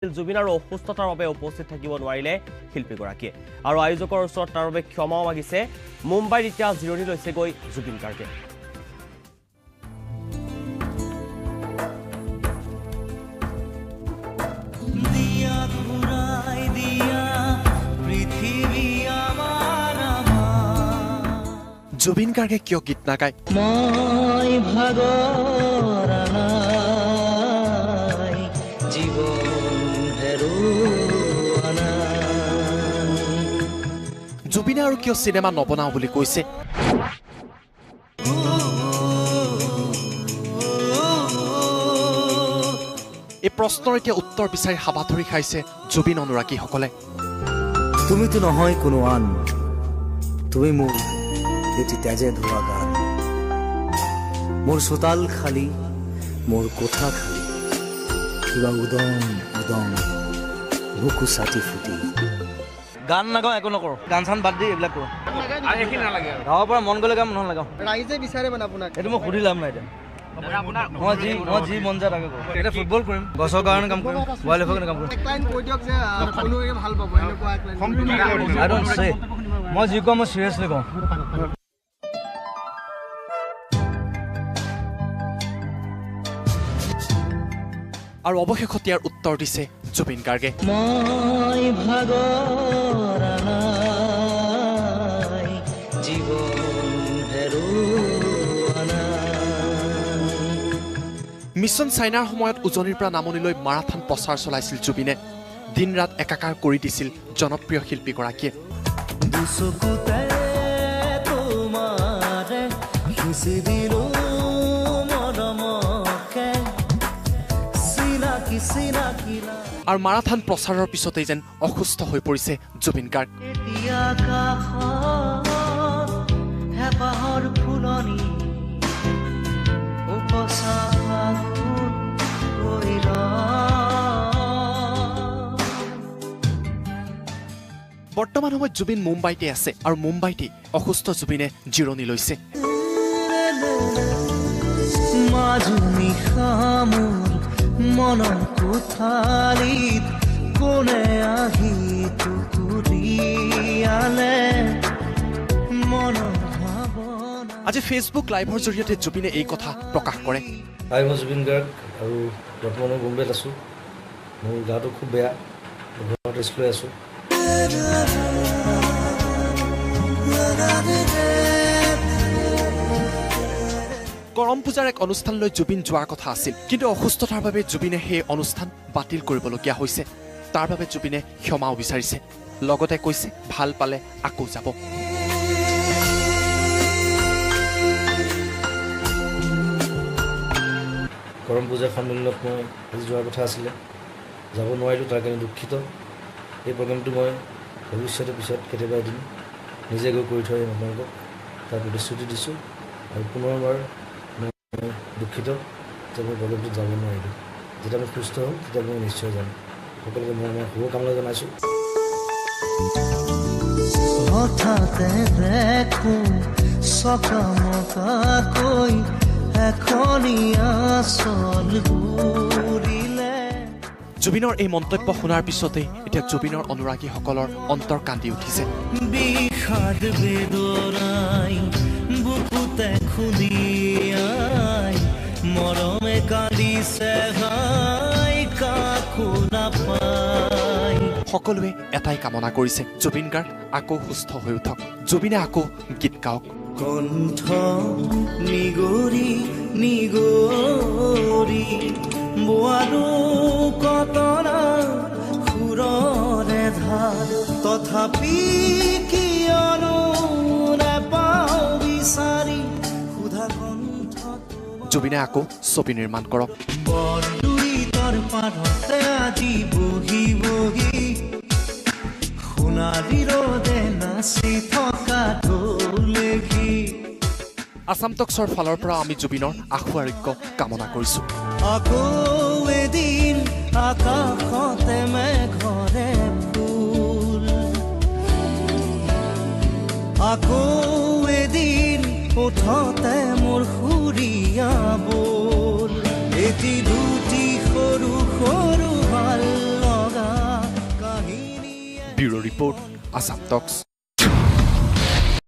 জুবিনৰ অসুস্থতাৰ বাবে উপস্থিত থাকিব নোৱাৰিলে শিল্পীগৰাকীয়ে আৰু আয়োজকৰ ওচৰত তাৰ বাবে ক্ষমাও মাগিছে মুম্বাইত এতিয়া জিৰণি লৈছেগৈ জুবিন গাৰ্গে জুবিন গাৰ্গে কিয় গীত নাগায় মই ভাগৰাই জীৱন হেৰুৱানা জুবিনে আৰু কিয় চিনেমা নবনাও বুলি কৈছে এই প্ৰশ্নৰ এতিয়া উত্তৰ বিচাৰি হাবাথৰি খাইছে জুবিন অনুৰাগীসকলে তুমিতো নহয় কোনো আন তুমি মোৰ এটি তেজে ধোৱা গান মোৰ চোতাল খালি মোৰ কোঠা খালি কিবা উদম উদম বুকু চাটি ফুটি গান নাগাওঁ একো নকৰোঁ গান চান বাদ দি এইবিলাক কৰোঁ গাঁৱৰ পৰা মন গ'লে গান মন নাগাওঁ ৰাইজে বিচাৰে মানে আপোনাক এইটো মই সুধি লাভ নাই এতিয়া মই যি মন যায় তাকে কৰোঁ এতিয়া ফুটবল কৰিম গছৰ কাৰণে কাম কৰিম ৱাইল্ড লাইফৰ কাৰণে কাম কৰিম এক লাইন কৈ দিয়ক যে সকলোৱে ভাল পাব এনেকুৱা এক লাইন আই ডোণ্ট চে মই যি কওঁ মই চিৰিয়াছলি কওঁ আৰু অৱশেষত ইয়াৰ উত্তৰ দিছে জুবিন গাৰ্গে মই ভাগৰাই জীৱন হেৰুৱানা মিছন চাইনাৰ সময়ত উজনিৰ পৰা নামনিলৈ মাৰাথান প্ৰচাৰ চলাইছিল জুবিনে দিন ৰাত একাকাৰ কৰি দিছিল জনপ্ৰিয় শিল্পীগৰাকীয়ে দুচকুতে তোমাৰে সিঁচি দিলো মৰমকে চিনাকি চিনাকি আৰু মাৰাথান প্ৰচাৰৰ পিছতেই যেন অসুস্থ হৈ পৰিছে জুবিন গাৰ্গ এতিয়া কাষত হেঁপাহৰ ফুলনি উপচা ফাগুন ৰৈ বৰ্তমান সময়ত জুবিন মুম্বাইতে আছে আৰু মুম্বাইতে অসুস্থ জুবিনে জিৰণি লৈছে মাজুনি খামোৰ মনৰ কোঠালিত কোনে আহি টুকুৰিয়ালে মনৰ ভাৱনা আজি ফেচবুক লাইভৰ জৰিয়তে জুবিনে এই কথা প্ৰকাশ কৰে হাই মই জুবিন গাৰ্গ আৰু বৰ্তমান মই বম্বেত আছোঁ মোৰ গাটো খুব বেয়া ঘৰত ৰেষ্ট লৈ আছোঁ কৰম পূজাৰ এক অনুষ্ঠানলৈ জুবিন যোৱাৰ কথা আছিল কিন্তু অসুস্থতাৰ বাবে জুবিনে সেই অনুষ্ঠান বাতিল কৰিবলগীয়া হৈছে তাৰ বাবে জুবিনে ক্ষমাও বিচাৰিছে লগতে কৈছে ভাল পালে আকৌ যাব কৰম পূজাৰ সন্মিলনত মই আজি যোৱাৰ কথা আছিলে যাব নোৱাৰিলোঁ তাৰ কাৰণে দুখিত এই প্ৰগ্ৰেমটো মই ভৱিষ্যতে পিছত কেতিয়াবা এদিন নিজে গৈ কৰি থৈ আহিম আপোনালোকক তাৰ প্ৰতিশ্ৰুতি দিছোঁ আৰু পুনৰবাৰ মই দুখিত যে মই প্ৰগ্ৰেমটোত যাব নোৱাৰিলোঁ যেতিয়া মই সুস্থ হ'ম তেতিয়া মই নিশ্চয় যাম সকলোকে মই শুভকামনা জনাইছোঁ হঠাতে দেখোঁ চকামকাকৈ এখনীয়া চল ঘূৰিলে জুবিনৰ এই মন্তব্য শুনাৰ পিছতেই এতিয়া জুবিনৰ অনুৰাগীসকলৰ অন্তৰ কান্দি উঠিছে বিষাদ বেদনাই বুকুতে খুন্দিয়াই মৰমে কান্দিছে হাই কাকো নাপাই সকলোৱে এটাই কামনা কৰিছে জুবিন গাৰ্গ আকৌ সুস্থ হৈ উঠক জুবিনে আকৌ গীত গাওক কণ্ঠ নিগৰি নিগৰি বোৱাৰো কতৰা সুৰৰে ধাৰ তথাপি কিয়নো নেপাওঁ বিচাৰি সুধা কণ্ঠ জুবিনে আকৌ ছবি নিৰ্মাণ কৰক বৰদুৰিতৰ পাৰতে আজি বহি বহি সোণালী ৰ'দে নাচি থকা ঢোলেকি আসাম টক্সৰ ফালৰ পৰা আমি জুবিনৰ আশু আৰোগ্য কামনা কৰিছোঁ আকৌ এদিন আকাশতে মেঘৰে ফুল আকৌ এদিন ওঠতে মোৰ সুৰীয়া বোল এটি দুটি সৰু সৰু ভাল ব্যুৰ' ৰিপৰ্ট আছাম টক্স